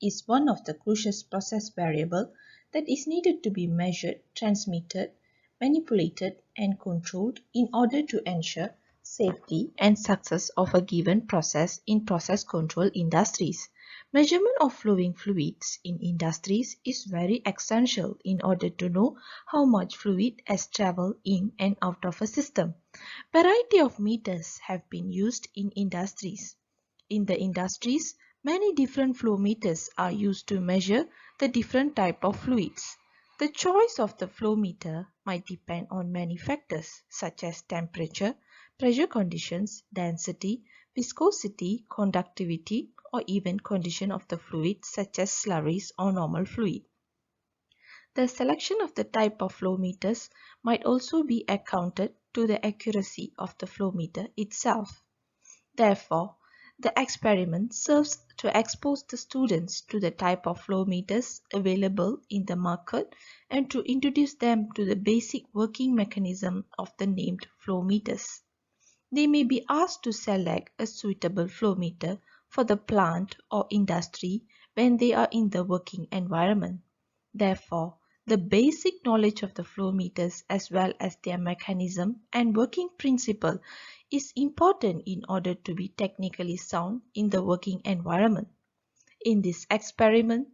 is one of the crucial process variables that is needed to be measured, transmitted, manipulated, and controlled in order to ensure safety and success of a given process in process control industries. Measurement of flowing fluids in industries is very essential in order to know how much fluid has traveled in and out of a system. Variety of meters have been used in industries. In the industries, many different flow meters are used to measure the different type of fluids. The choice of the flow meter might depend on many factors such as temperature, pressure conditions, density, viscosity, conductivity, or even condition of the fluid such as slurries or normal fluid. The selection of the type of flow meters might also be accounted to the accuracy of the flow meter itself. Therefore, the experiment serves to expose the students to the type of flow meters available in the market and to introduce them to the basic working mechanism of the named flow meters. They may be asked to select a suitable flow meter for the plant or industry when they are in the working environment. Therefore, the basic knowledge of the flow meters as well as their mechanism and working principle is important in order to be technically sound in the working environment. In this experiment,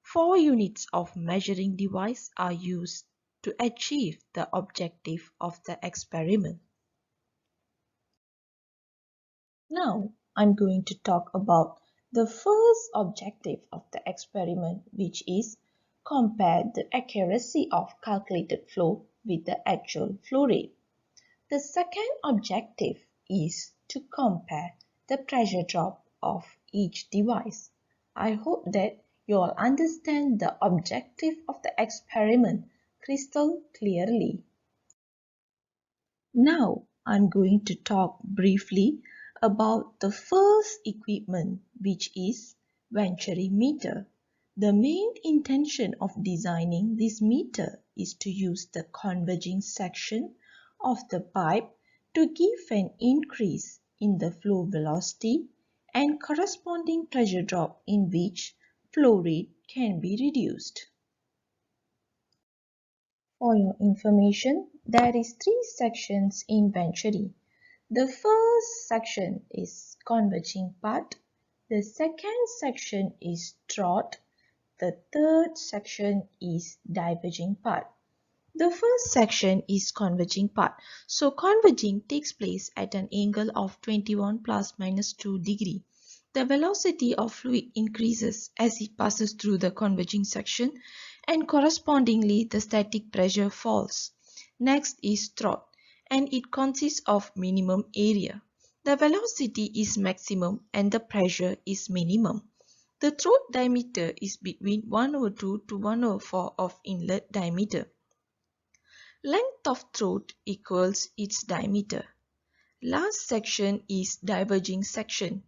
4 units of measuring device are used to achieve the objective of the experiment. Now, I'm going to talk about the first objective of the experiment, which is compare the accuracy of calculated flow with the actual flow rate. The second objective is to compare the pressure drop of each device. I hope that you all understand the objective of the experiment crystal clearly. Now, I'm going to talk briefly about the first equipment, which is Venturi meter. The main intention of designing this meter is to use the converging section of the pipe to give an increase in the flow velocity and corresponding pressure drop in which flow rate can be reduced. For your information, there is 3 sections in Venturi. The first section is converging part, the second section is trot, the third section is diverging part. The first section is converging part. So converging takes place at an angle of 21 plus minus 2 degree. The velocity of fluid increases as it passes through the converging section and correspondingly the static pressure falls. Next is trot, and it consists of minimum area. The velocity is maximum and the pressure is minimum. The throat diameter is between 1/2 to 1/4 of inlet diameter. Length of throat equals its diameter. Last section is diverging section.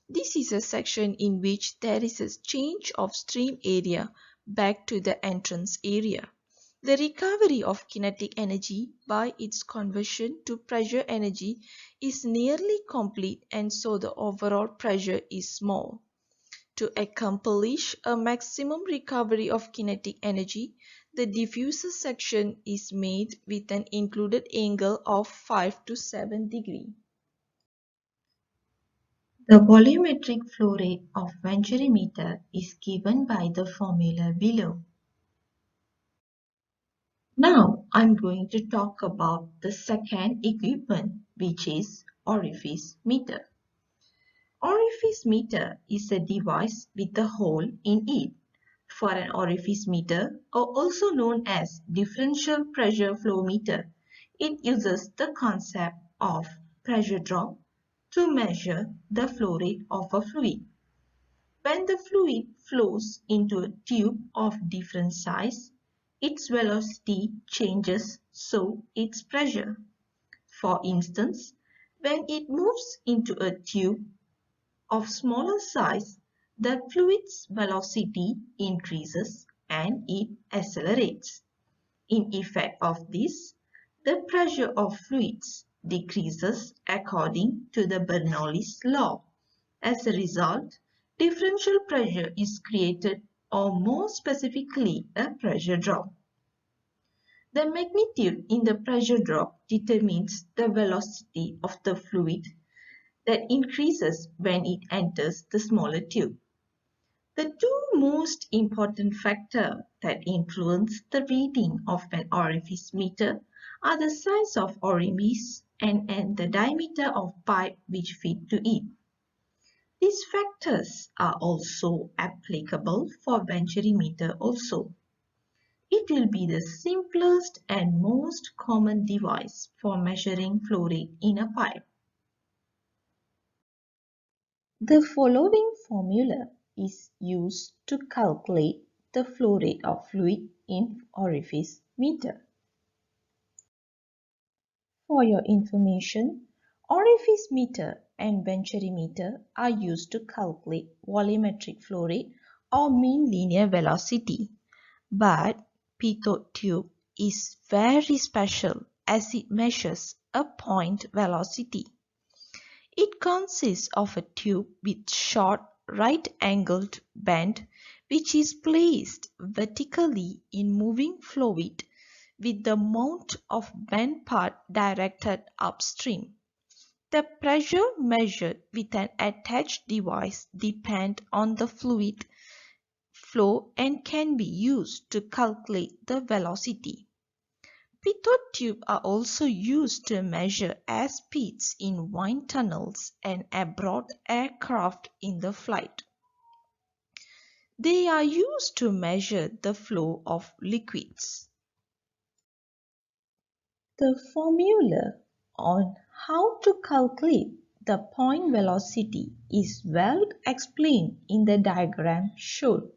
This is a section in which there is a change of stream area back to the entrance area. The recovery of kinetic energy by its conversion to pressure energy is nearly complete, and so the overall pressure is small. To accomplish a maximum recovery of kinetic energy, the diffuser section is made with an included angle of 5 to 7 degree. The volumetric flow rate of Venturi meter is given by the formula below. Now I'm going to talk about the second equipment, which is orifice meter. Orifice meter is a device with a hole in it. For an orifice meter, or also known as differential pressure flow meter, it uses the concept of pressure drop to measure the flow rate of a fluid. When the fluid flows into a tube of different size, its velocity changes, so its pressure. For instance, when it moves into a tube of smaller size, the fluid's velocity increases and it accelerates. In effect of this, the pressure of fluids decreases according to the Bernoulli's law. As a result, differential pressure is created, or more specifically a pressure drop. The magnitude in the pressure drop determines the velocity of the fluid that increases when it enters the smaller tube. The two most important factors that influence the reading of an orifice meter are the size of orifice and the diameter of pipe which feed to it. These factors are also applicable for venturimeter also. It will be the simplest and most common device for measuring flow rate in a pipe. The following formula is used to calculate the flow rate of fluid in orifice meter. For your information, orifice meter and venturimeter are used to calculate volumetric flow rate or mean linear velocity. But pitot tube is very special as it measures a point velocity. It consists of a tube with short right-angled band which is placed vertically in moving fluid with the mount of band part directed upstream. The pressure measured with an attached device depends on the fluid flow and can be used to calculate the velocity. Pitot tubes are also used to measure air speeds in wind tunnels and aboard aircraft in the flight. They are used to measure the flow of liquids. The formula on how to calculate the point velocity is well explained in the diagram shown.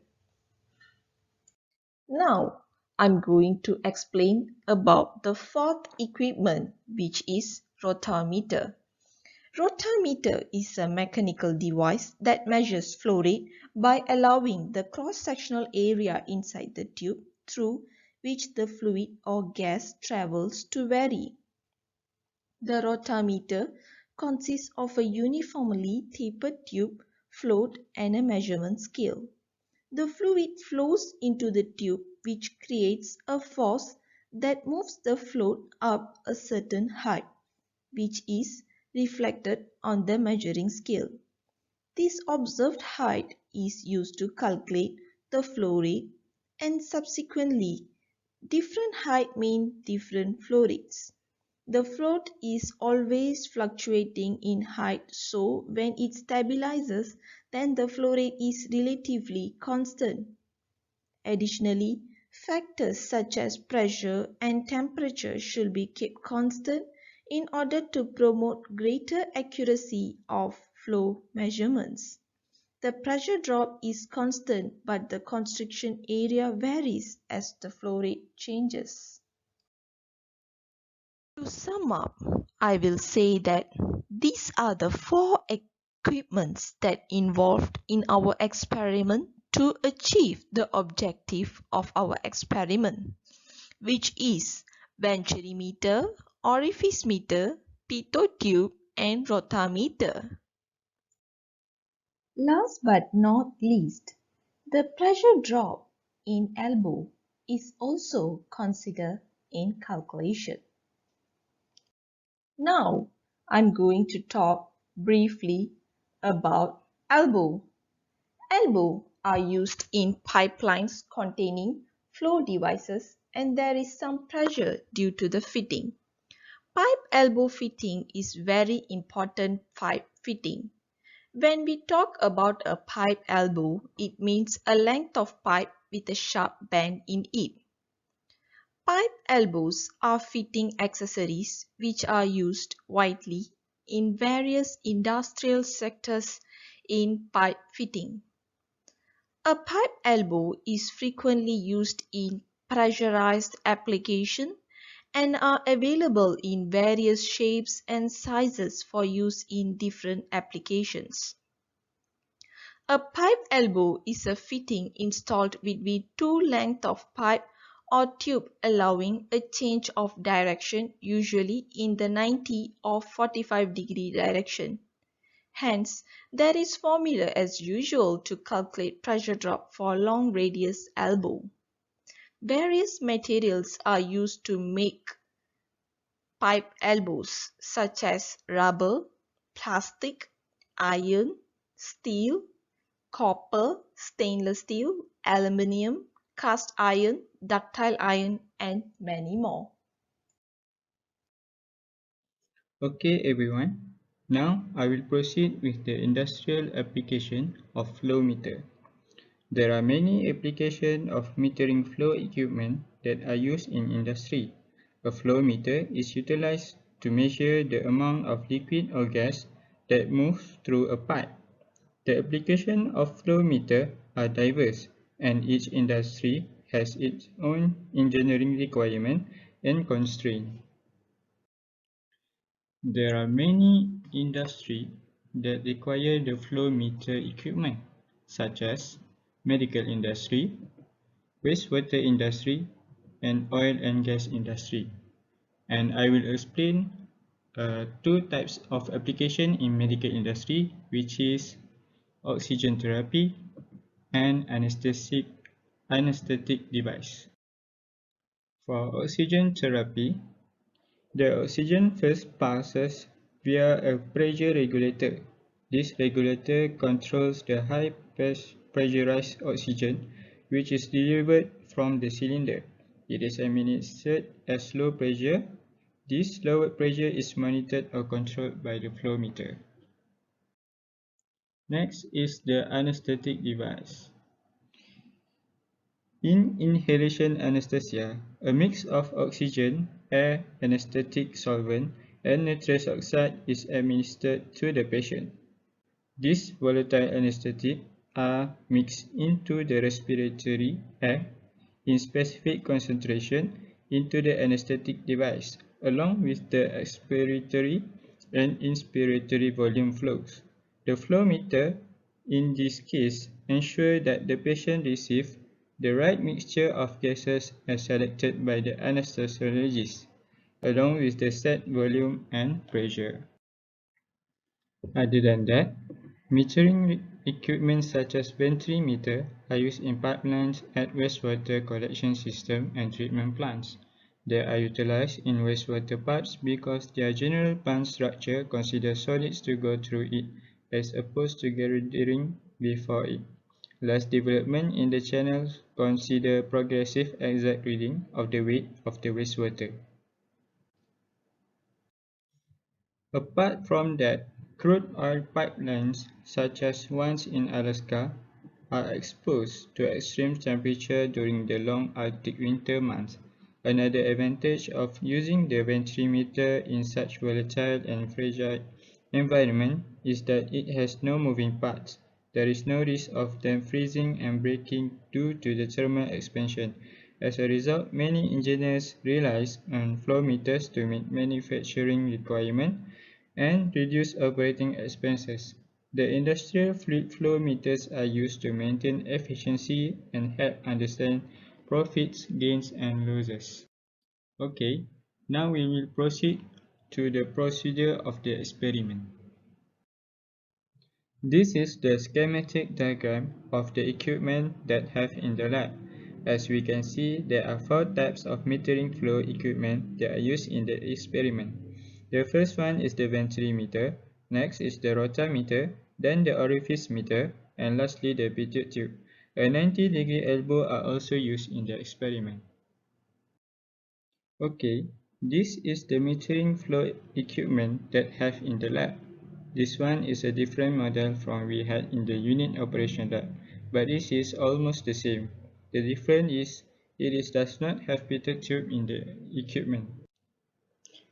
Now, I'm going to explain about the fourth equipment, which is rotameter. Rotameter is a mechanical device that measures flow rate by allowing the cross-sectional area inside the tube through which the fluid or gas travels to vary. The rotameter consists of a uniformly tapered tube, float, and a measurement scale. The fluid flows into the tube, which creates a force that moves the float up a certain height, which is reflected on the measuring scale. This observed height is used to calculate the flow rate, and subsequently, different height mean different flow rates. The float is always fluctuating in height, so when it stabilizes, then the flow rate is relatively constant. Additionally, factors such as pressure and temperature should be kept constant in order to promote greater accuracy of flow measurements. The pressure drop is constant, but the constriction area varies as the flow rate changes. To sum up, I will say that these are the four equipments that involved in our experiment to achieve the objective of our experiment, which is venturimeter, orifice meter, pitot tube, and rotameter. Last but not least, the pressure drop in elbow is also considered in calculation. Now, I'm going to talk briefly about elbow. Elbow are used in pipelines containing flow devices and there is some pressure due to the fitting. Pipe elbow fitting is very important pipe fitting. When we talk about a pipe elbow, it means a length of pipe with a sharp bend in it. Pipe elbows are fitting accessories which are used widely in various industrial sectors in pipe fitting. A pipe elbow is frequently used in pressurized application and are available in various shapes and sizes for use in different applications. A pipe elbow is a fitting installed between two lengths of pipe or tube allowing a change of direction usually in the 90 or 45 degree direction. Hence, there is formula as usual to calculate pressure drop for long radius elbow. Various materials are used to make pipe elbows such as rubber, plastic, iron, steel, copper, stainless steel, aluminum, cast iron, ductile iron, and many more. Okay everyone, now I will proceed with the industrial application of flow meter. There are many applications of metering flow equipment that are used in industry. A flow meter is utilized to measure the amount of liquid or gas that moves through a pipe. The application of flow meter are diverse, and each industry has its own engineering requirement and constraint. There are many industries that require the flow meter equipment, such as medical industry, wastewater industry, and oil and gas industry. And I will explain two types of application in medical industry, which is oxygen therapy and anesthetic device. For oxygen therapy, the oxygen first passes via a pressure regulator. This regulator controls the high pressurized oxygen which is delivered from the cylinder. It is administered at low pressure. This lower pressure is monitored or controlled by the flow meter. Next is the anesthetic device. In inhalation anesthesia, a mix of oxygen, air, anesthetic solvent, and nitrous oxide is administered to the patient. These volatile anesthetics are mixed into the respiratory air in specific concentration into the anesthetic device, along with the expiratory and inspiratory volume flows. The flow meter, in this case, ensures that the patient receives the right mixture of gases as selected by the anesthesiologist, along with the set volume and pressure. Other than that, metering equipment such as meter are used in pipelines at wastewater collection system and treatment plants. They are utilized in wastewater pipes because their general plant structure considers solids to go through it as opposed to gathering before it. Last development in the channels consider progressive exact reading of the weight of the wastewater. Apart from that, crude oil pipelines, such as ones in Alaska, are exposed to extreme temperature during the long Arctic winter months. Another advantage of using the ventimeter in such volatile and fragile environment is that it has no moving parts. There is no risk of them freezing and breaking due to the thermal expansion. As a result, many engineers rely on flow meters to meet manufacturing requirements and reduce operating expenses. The industrial fluid flow meters are used to maintain efficiency and help understand profits, gains, and losses. Okay, now we will proceed to the procedure of the experiment. This is the schematic diagram of the equipment that have in the lab. As we can see, there are four types of metering flow equipment that are used in the experiment. The first one is the ventimeter, next is the rotameter, then the orifice meter, and lastly the pitot tube. A 90-degree elbow are also used in the experiment. Okay, this is the metering flow equipment that have in the lab. This one is a different model from we had in the unit operation lab, but this is almost the same. The difference is does not have pitot tube in the equipment.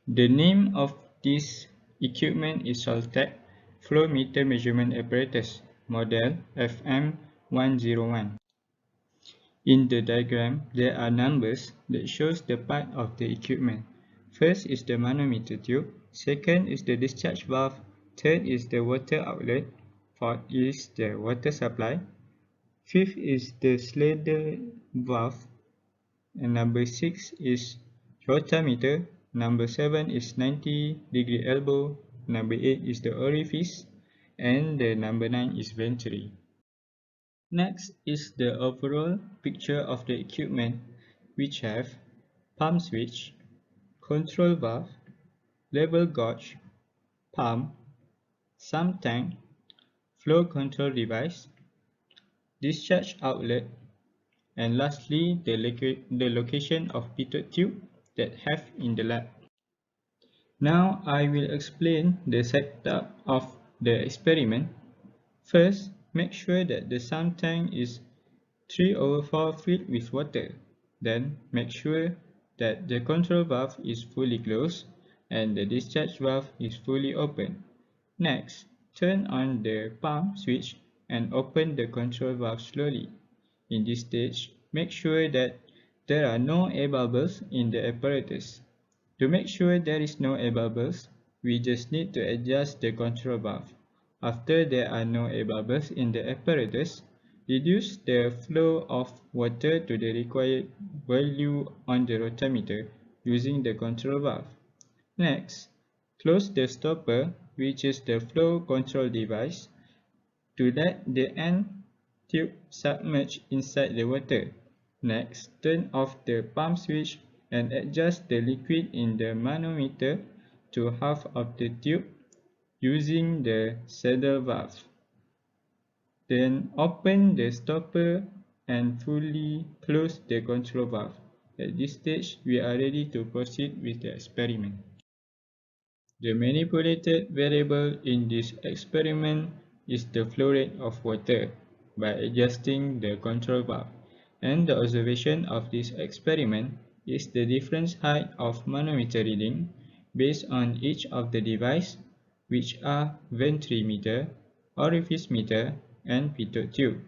The name of this equipment is Soltec Flow Meter Measurement Apparatus, model FM101. In the diagram, there are numbers that shows the part of the equipment. First is the manometer tube, second is the discharge valve, third is the water outlet, fourth is the water supply, fifth is the slider valve, and number 6 is rotameter, number 7 is 90-degree elbow, number 8 is the orifice, and the number 9 is venturi. Next is the overall picture of the equipment, which have pump switch, control valve, level gauge, pump, sump tank, flow control device, discharge outlet, and lastly the location of pitot tube that have in the lab. Now I will explain the setup of the experiment. First, make sure that the sump tank is 3/4 filled with water. Then make sure that the control valve is fully closed and the discharge valve is fully open. Next, turn on the pump switch and open the control valve slowly. In this stage, make sure that there are no air bubbles in the apparatus. To make sure there is no air bubbles, we just need to adjust the control valve. After there are no air bubbles in the apparatus, reduce the flow of water to the required value on the rotameter using the control valve. Next, close the stopper, which is the flow control device, to let the end tube submerge inside the water. Next, turn off the pump switch and adjust the liquid in the manometer to half of the tube using the saddle valve. Then open the stopper and fully close the control valve. At this stage, we are ready to proceed with the experiment. The manipulated variable in this experiment is the flow rate of water by adjusting the control valve, and the observation of this experiment is the difference height of manometer reading based on each of the device, which are venturimeter, orifice meter, and pitot tube.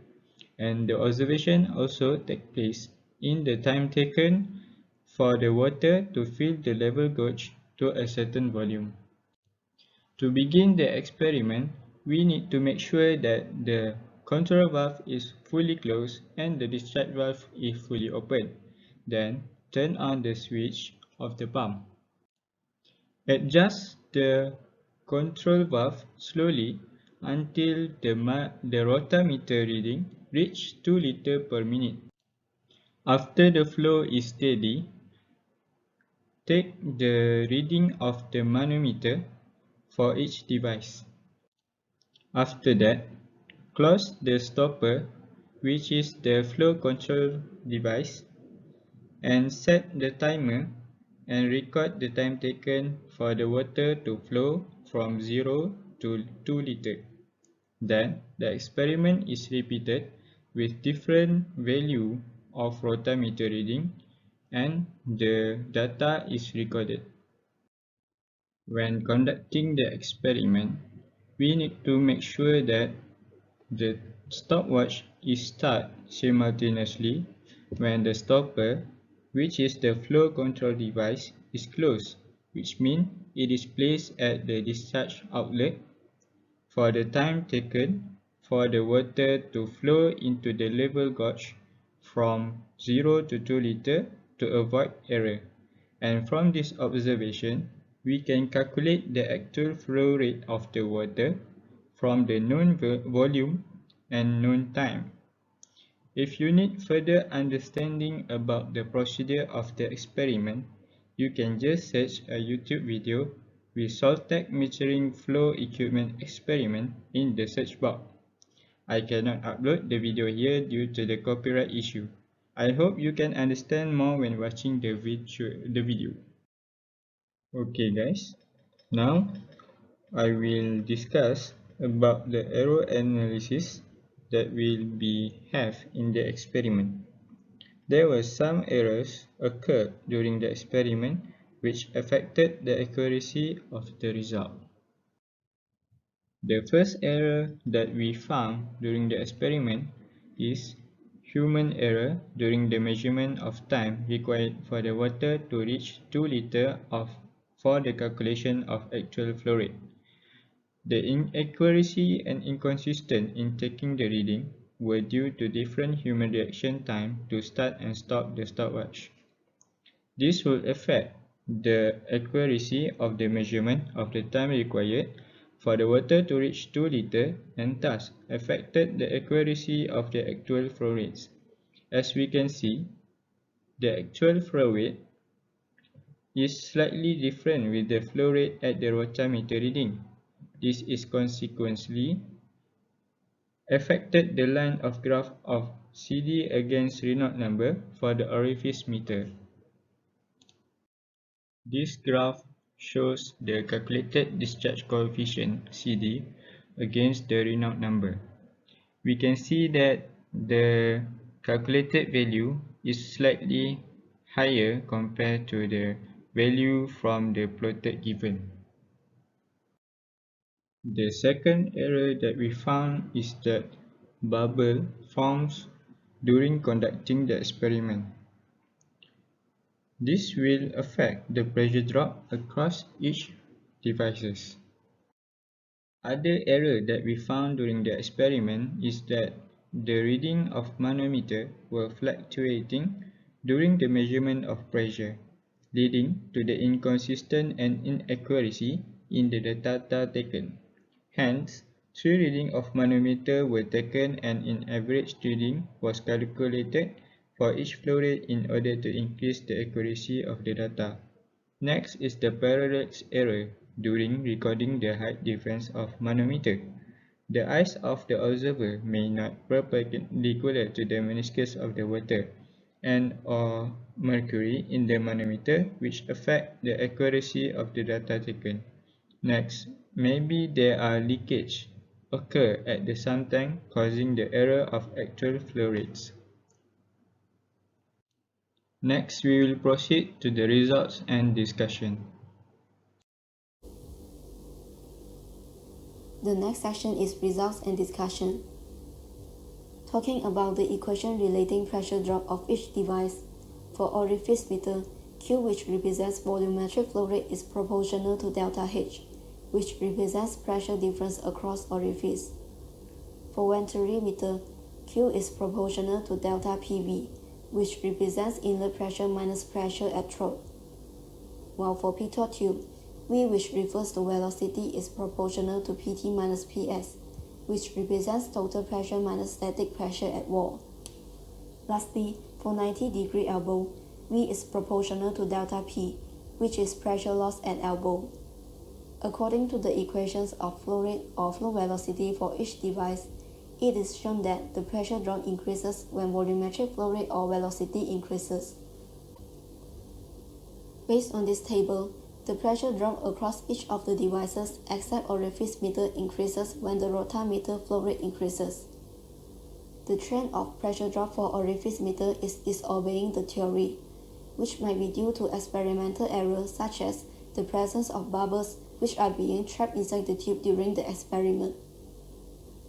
And the observation also takes place in the time taken for the water to fill the level gauge to a certain volume. To begin the experiment, we need to make sure that the control valve is fully closed and the discharge valve is fully open. Then, turn on the switch of the pump. Adjust the control valve slowly until the rotameter reading reaches 2 liters per minute. After the flow is steady, take the reading of the manometer for each device. After that, close the stopper, which is the flow control device, and set the timer and record the time taken for the water to flow from 0 to 2 liters. Then, the experiment is repeated with different value of rotameter reading and the data is recorded. When conducting the experiment, we need to make sure that the stopwatch is start simultaneously when the stopper, which is the flow control device, is closed, which means it is placed at the discharge outlet for the time taken for the water to flow into the level gauge from 0 to 2 liters to avoid error. And from this observation, we can calculate the actual flow rate of the water from the known volume and known time. If you need further understanding about the procedure of the experiment, you can just search a YouTube video with Soltec measuring flow equipment experiment in the search box. I cannot upload the video here due to the copyright issue. I hope you can understand more when watching the video. Okay guys, now I will discuss about the error analysis that will be have in the experiment. There were some errors occurred during the experiment which affected the accuracy of the result. The first error that we found during the experiment is human error during the measurement of time required for the water to reach 2 liters for the calculation of actual flow rate. The inaccuracy and inconsistent in taking the reading were due to different human reaction time to start and stop the stopwatch. This will affect the accuracy of the measurement of the time required for the water to reach 2 liters and thus affected the accuracy of the actual flow rates. As we can see, the actual flow rate is slightly different with the flow rate at the rotameter reading. This is consequently affected the line of graph of CD against Reynolds number for the orifice meter. This graph shows the calculated discharge coefficient CD against the Reynolds number. We can see that the calculated value is slightly higher compared to the value from the plotted given. The second error that we found is that bubble forms during conducting the experiment. This will affect the pressure drop across each devices. Other error that we found during the experiment is that the reading of manometer were fluctuating during the measurement of pressure, leading to the inconsistent and inaccuracy in the data taken. Hence, 3 readings of manometer were taken and an average reading was calculated for each flow rate in order to increase the accuracy of the data. Next is the parallax error during recording the height difference of manometer. The eyes of the observer may not be perpendicular to the meniscus of the water and or mercury in the manometer, which affect the accuracy of the data taken. Next, maybe there are leakage occur at the same tank causing the error of actual flow rates. Next, we will proceed to the results and discussion. The next section is results and discussion. Talking about the equation relating pressure drop of each device. For orifice meter, Q, which represents volumetric flow rate, is proportional to delta H, which represents pressure difference across orifice. For venturi meter, Q is proportional to delta PV, which represents inlet pressure minus pressure at throat. While for pitot tube, V, which refers to velocity, is proportional to PT minus PS, which represents total pressure minus static pressure at wall. Lastly, for 90-degree elbow, V is proportional to delta P, which is pressure loss at elbow. According to the equations of flow rate or flow velocity for each device, it is shown that the pressure drop increases when volumetric flow rate or velocity increases. Based on this table, the pressure drop across each of the devices except orifice meter increases when the rotameter flow rate increases. The trend of pressure drop for orifice meter is disobeying the theory, which might be due to experimental errors such as the presence of bubbles which are being trapped inside the tube during the experiment.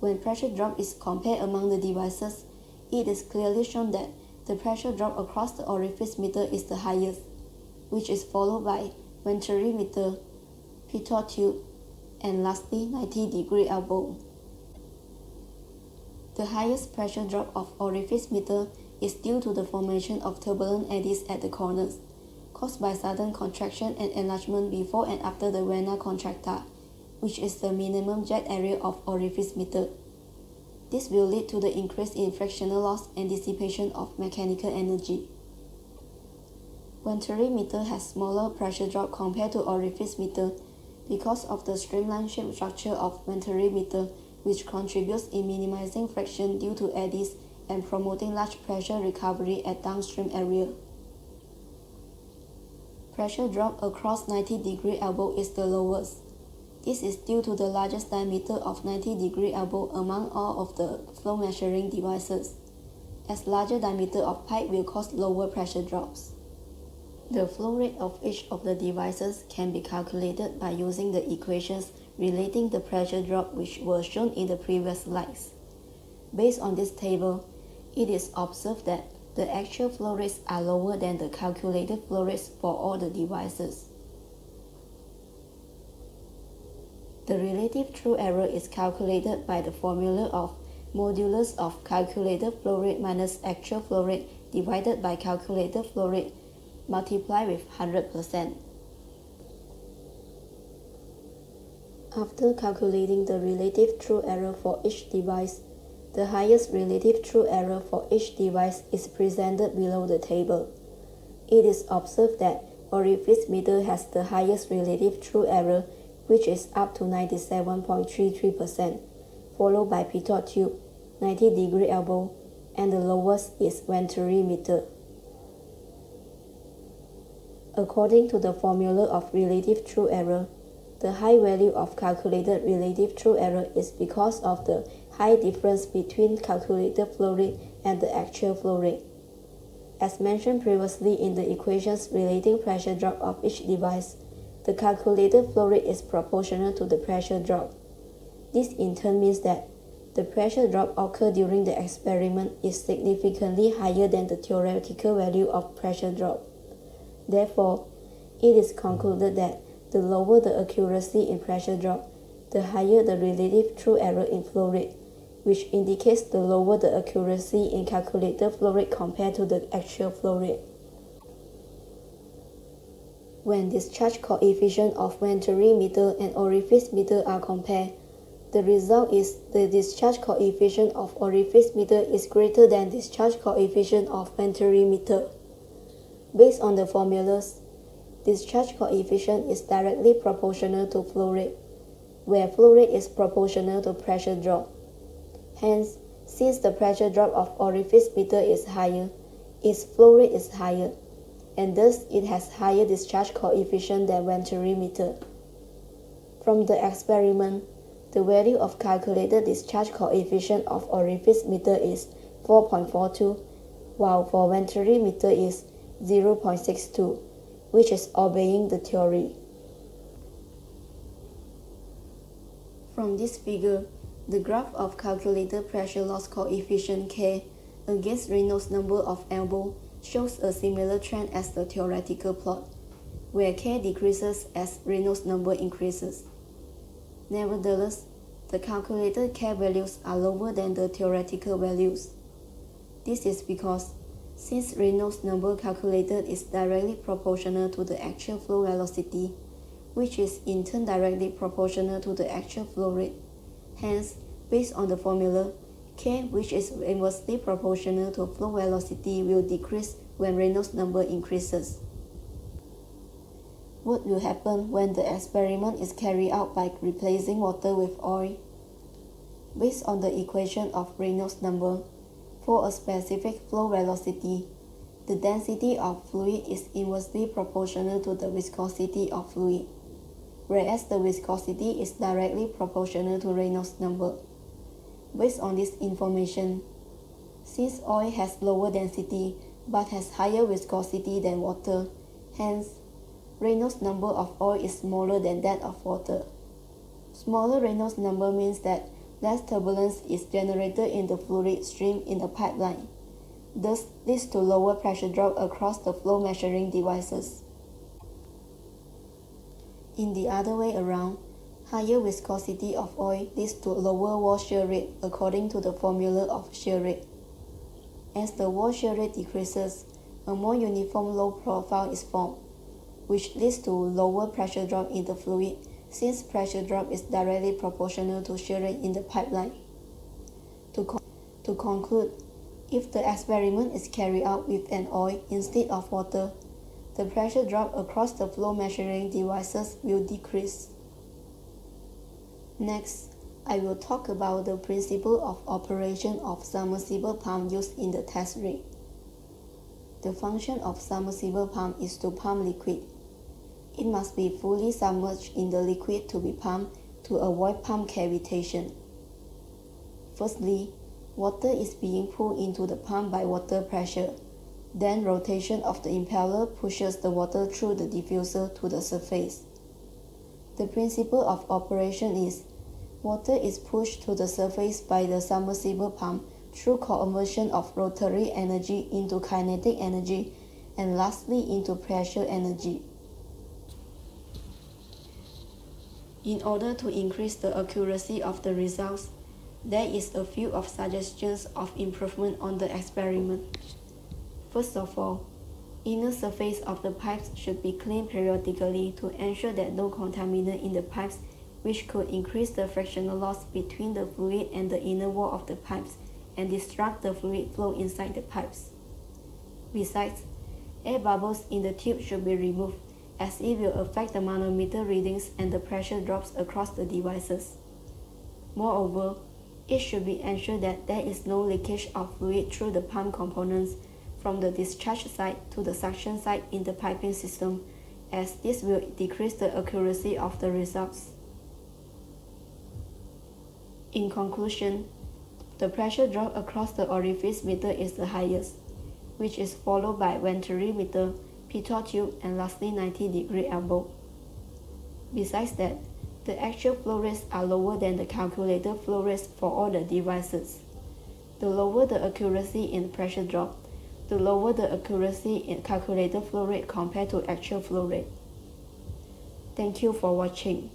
When pressure drop is compared among the devices, it is clearly shown that the pressure drop across the orifice meter is the highest, which is followed by venturi meter, pitot tube, and lastly 90-degree elbow. The highest pressure drop of orifice meter is due to the formation of turbulent eddies at the corners, caused by sudden contraction and enlargement before and after the vena contracta, which is the minimum jet area of orifice meter. This will lead to the increase in frictional loss and dissipation of mechanical energy. Venturi meter has smaller pressure drop compared to orifice meter because of the streamline shape structure of venturi meter, which contributes in minimizing friction due to eddies and promoting large pressure recovery at downstream area. Pressure drop across 90-degree elbow is the lowest. This is due to the largest diameter of 90-degree elbow among all of the flow measuring devices, as larger diameter of pipe will cause lower pressure drops. The flow rate of each of the devices can be calculated by using the equations relating the pressure drop which were shown in the previous slides. Based on this table, it is observed that the actual flow rates are lower than the calculated flow rates for all the devices. The relative true error is calculated by the formula of modulus of calculated flow rate minus actual flow rate divided by calculated flow rate multiplied with 100%. After calculating the relative true error for each device, the highest relative true error for each device is presented below the table. It is observed that orifice meter has the highest relative true error, which is up to 97.33%, followed by pitot tube, 90-degree elbow, and the lowest is venturi meter. According to the formula of relative true error, the high value of calculated relative true error is because of the high difference between calculated flow rate and the actual flow rate. As mentioned previously in the equations relating pressure drop of each device, the calculated flow rate is proportional to the pressure drop. This in turn means that the pressure drop occurred during the experiment is significantly higher than the theoretical value of pressure drop. Therefore, it is concluded that the lower the accuracy in pressure drop, the higher the relative true error in flow rate, which indicates the lower the accuracy in calculated flow rate compared to the actual flow rate. When discharge coefficient of venturi meter and orifice meter are compared, the result is the discharge coefficient of orifice meter is greater than discharge coefficient of venturi meter. Based on the formulas, discharge coefficient is directly proportional to flow rate, where flow rate is proportional to pressure drop. Hence, since the pressure drop of orifice meter is higher, its flow rate is higher, and thus it has higher discharge coefficient than venturi meter. From the experiment, the value of calculated discharge coefficient of orifice meter is 4.42, while for venturi meter is 0.62, which is obeying the theory. From this figure, the graph of calculated pressure loss coefficient K against Reynolds number of elbow shows a similar trend as the theoretical plot, where K decreases as Reynolds number increases. Nevertheless, the calculated K values are lower than the theoretical values. This is because, since Reynolds number calculated is directly proportional to the actual flow velocity, which is in turn directly proportional to the actual flow rate, hence, based on the formula, K, which is inversely proportional to flow velocity, will decrease when Reynolds number increases. What will happen when the experiment is carried out by replacing water with oil? Based on the equation of Reynolds number, for a specific flow velocity, the density of fluid is inversely proportional to the viscosity of fluid, whereas the viscosity is directly proportional to Reynolds number. Based on this information, since oil has lower density but has higher viscosity than water, hence, Reynolds number of oil is smaller than that of water. Smaller Reynolds number means that less turbulence is generated in the fluid stream in the pipeline, thus leads to lower pressure drop across the flow measuring devices. In the other way around, higher viscosity of oil leads to lower wall shear rate according to the formula of shear rate. As the wall shear rate decreases, a more uniform low profile is formed, which leads to lower pressure drop in the fluid, since pressure drop is directly proportional to shear rate in the pipeline. To conclude, if the experiment is carried out with an oil instead of water, the pressure drop across the flow measuring devices will decrease. Next, I will talk about the principle of operation of submersible pump used in the test rig. The function of submersible pump is to pump liquid. It must be fully submerged in the liquid to be pumped to avoid pump cavitation. Firstly, water is being pulled into the pump by water pressure. Then rotation of the impeller pushes the water through the diffuser to the surface. The principle of operation is water is pushed to the surface by the submersible pump through conversion of rotary energy into kinetic energy and lastly into pressure energy. In order to increase the accuracy of the results, there is a few of suggestions of improvement on the experiment. First of all, inner surface of the pipes should be cleaned periodically to ensure that no contaminant in the pipes which could increase the frictional loss between the fluid and the inner wall of the pipes and disrupt the fluid flow inside the pipes. Besides, air bubbles in the tube should be removed, as it will affect the manometer readings and the pressure drops across the devices. Moreover, it should be ensured that there is no leakage of fluid through the pump components from the discharge side to the suction side in the piping system, as this will decrease the accuracy of the results. In conclusion, the pressure drop across the orifice meter is the highest, which is followed by venturi meter, pitot tube, and lastly 90-degree elbow. Besides that, the actual flow rates are lower than the calculated flow rates for all the devices. The lower the accuracy in pressure drop, the lower the accuracy in calculated flow rate compared to actual flow rate. Thank you for watching.